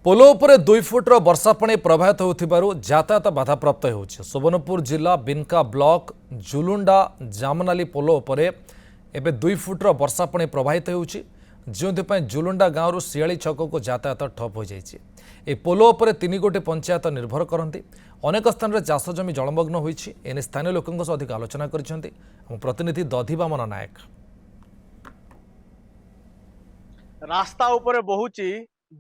पोलो उपरे 2 फुट्र वर्षा पानी प्रभावित होथिबारु यातायात बाधाप्राप्त होउछि। सुवर्णपुर जिला बिनका ब्लॉक जुलुंडा जामनाली पोलो उपरे एबे 2 फुट्र वर्षा पानी प्रभावित होउछि, जोंथिपाई जुलुंडा गाँव शियाली छक को यातायात ठप हो जाइछि। ए पोलो उपरे 3 गोटी पंचायत निर्भर करती। अनेक स्थान में चाष जमी जलमग्न होइछि। एने स्थानीय लोकंक सह अधिक आलोचना करिसेंति हम प्रतिनिधि दधिवामन नायक। रास्ता उपरे बहुची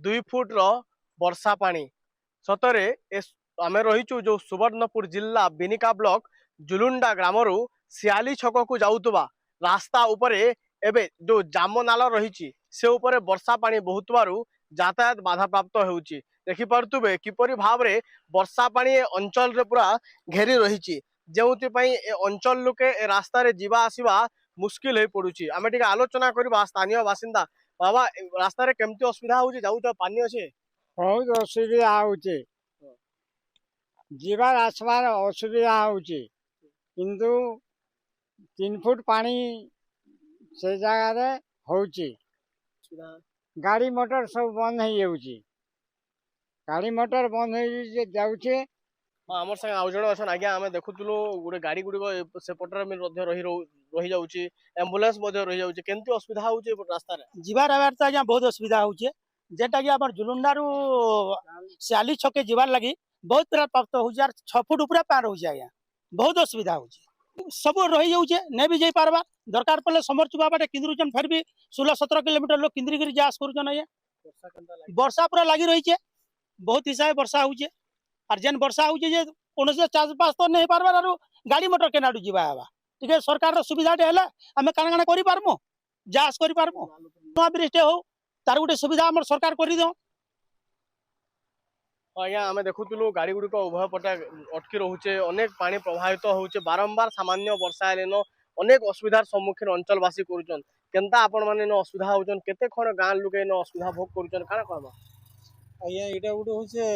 2 फुट्र वर्षा पानी सतरे आमे रहीचु जो सुवर्णपुर जिला बिनिका ब्लॉक जुलुंडा ग्रामरू शियाली छक को जाउतबा रास्ता उपरे एबे जो जामनाल रही से उपरे वर्षा पानी बहुतबारु यातायात बाधा प्राप्त होउची। देखि परतुबे किपरि भावरे वर्षा पानी अंचल रे पूरा घेरी रही जेउति पई ए अंचल लोके ए रास्ता रे जीवा आसीबा मुश्किल हे पडुची। आमे टिके आलोचना करबा स्थानीय बासिंदा बाबा रास्ता रे केमती असुविधा होउची जाउत पानी अछि बहुत असुविधा होचे जीवार आसबार असुविधा होचे किंतु 3 फुट पानी से जगह रे होचे गाड़ी मोटर सब बंद हो जाउची। गाड़ी मोटर बंद हो जाउचे। हमर संग आउ जण अछन आज्ञा आमे देखुतलु गुडे गाड़ी गुडी से पटर में मध्य रही जाउची, एम्बुलेंस मध्य रही जाउची, केमती असुविधा होउची रास्ता रे जीवार आवार त आज्ञा बहुत असुविधा होचे जेटा कि हमर जुलुंडारू शियाली छके जीवार लगी बहुत प्रकार प्राप्त हो 6 फुट ऊपर पार हो जाए। बहुत असुविधा हो सब रही जाऊे नहीं भी जाई पारबा दरकार पड़े समर चुबा बाटे किंद्रुचन फिर भी 16-17 किलोमीटर लोग किंद्री गिरी जास करूचन। ये वर्षा पूरा लगी रही है बहुत हिसाब वर्षा होचे और जेन वर्षा होचे जे कोनों से चाष बास तो नहीं पारबा आरो गाड़ी मोटर केनाडू जीवा आबा ठीक सरकार सुविधा हेले आमे काना काना करि पारमु जास करि पारमु नवा ब्रिज हो तार गोटे सुविधा हमर सरकार करि दो। आज्ञा आमे देखुतलु गाड़ी गुडी उभय पटे अटकी रहुचे अनेक पानी प्रभावित होउचे बारंबार सामान्य वर्षा हेलेनो अनेक असुविधार सम्मुखीन अंचलवासी करूचन केनता आपण माने न असुविधा होउचन केते खण गां लोके न असुविधा भोग करूचन काना कहबा आज्ञा एटा गुटे होचे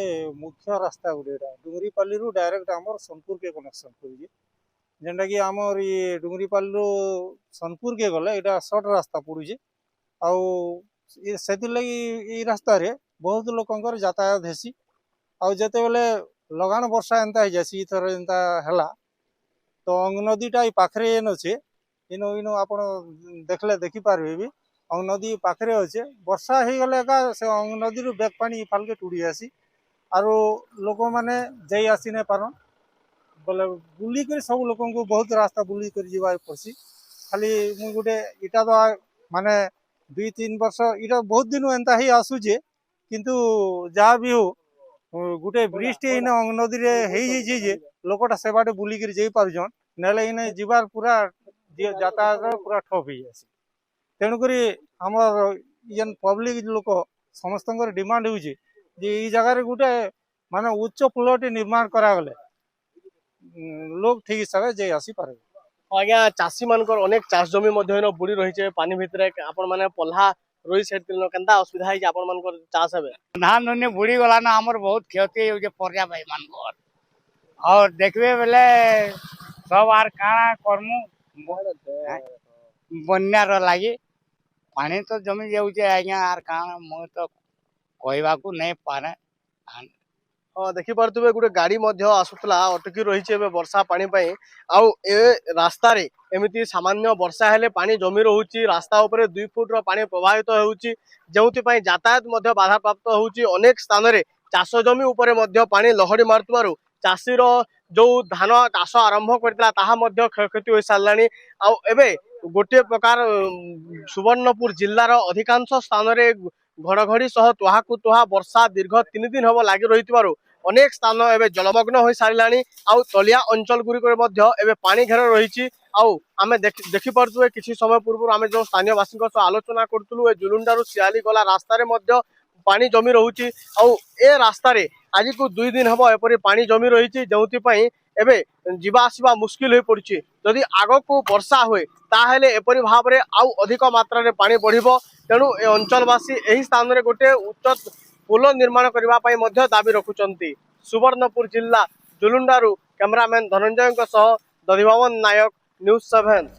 मुख्य रास्ता गुटे एटा डुंगरीपाली रु डायरेक्ट हमर सोनपुर के कनेक्शन करिजे जेंटा कि हमर ये डुंगरीपाली रु सोनपुर के गले एटा शॉर्ट रास्ता पड़ुजे आउ सेति लगी ई रास्ता रे बहुत लोकंकर यातायात हेसी आउ जते बेले लगान वर्षा एंता हो जासी थर एंता हला तो अंग नदीटा ई पाखरे एन अच्छे इनो इनो आपण देखले देखि पारबे भी अंग नदी पाखरे अच्छे वर्षा हो गले का से अंग नदी रु बेक पानी फालके टुडी आसी आरो लोक माने जाई आसी ने पारन बोले बुली कर सब लोकन को बहुत रास्ता बुली कर जीवा पड़सी। खाली मु गुटे इटा तो माने 2-3 वर्ष इटा बहुत दिन एंता ही आसुजे किंतु जा भी हो गुटे ब्रिज टे इन नदी रे हेई जे जे लोकटा सेबाटे बुली कर जाई पारुजन नेले इन जीवार पूरा यातायात पूरा ठप हो जासी। तेणु करी हमर यन पब्लिक लोक समस्तंकर डिमांड होउची जे ई जगह रे गुटे माने उच्च पुलटी निर्माण करा गले लोग ठीक हिसाब जाई आसी पारे। आज्ञा चाषी मानकर अनेक चाष जमी मध्य बुड़ी रही पानी भितर आपण माने पल्हा रोई सेट केनता असुविधा है आपण मानकर चाष हेबे धान धुनी बुड़ी गला ना हमर बहुत क्षति हो जे पर्या भाई मानकर और देखबे बेले सब आर काना करमु बन्या रो लागी पानी तो जमी जाउचे आज्ञा आर काना मो तो कहबा को नहीं पारे। हाँ देखि पारतुबे गुटे गाड़ी मध्य आसुतला अटकी रही वर्षा पानी पाई आउ ए रास्ता रे एमिति सामान्य वर्षा हेले पानी जमी रहुची रास्ता उपरे 2 फुट रो पानी प्रभावित होउची जेउति पई यातायात मध्य बाधा प्राप्त होउची। अनेक स्थान रे चाष जमी उपरे मध्य पानी लहड़ी मारतुबारु चाषी रो जो धान चाष आरंभ करतिला ताहा मध्य क्षयक्षति होई सारलानी आउ एबे गोटे प्रकार सुवर्णपुर जिल्लार अधिकांश स्थान रे घड़घड़ी सह तुहाकु तुहा वर्षा दीर्घ 3 दिन हम लगी रही अनेक स्थान एवं जलमग्न हो सारा आउ तलिया अंचल गुड़िक एवं पानी घेर रही आमे देखि पारे किसी समय पूर्व आम जो स्थानीय बासी आलोचना करूँ जुलुंडारू शियाली गला रास्तार पानी जमी रोचे ए रास्तार आज को 2 दिन हम एपरी पानी जमी रही जो एबे जीवा आसवा मुश्किल हो पड़ी जदि आग को वर्षा हुए ताहेले एपरी भाव में आउ अधिक मात्रा रे पानी बढ़िबो तेणु ए अंचलवासी यही स्थान रे गोटे उच्च पुल निर्माण करने दाबी रखुचंती। सुवर्णपुर जिला जुलुंडारू कैमरामैन धनंजय दधिवामन नायक न्यूज 7।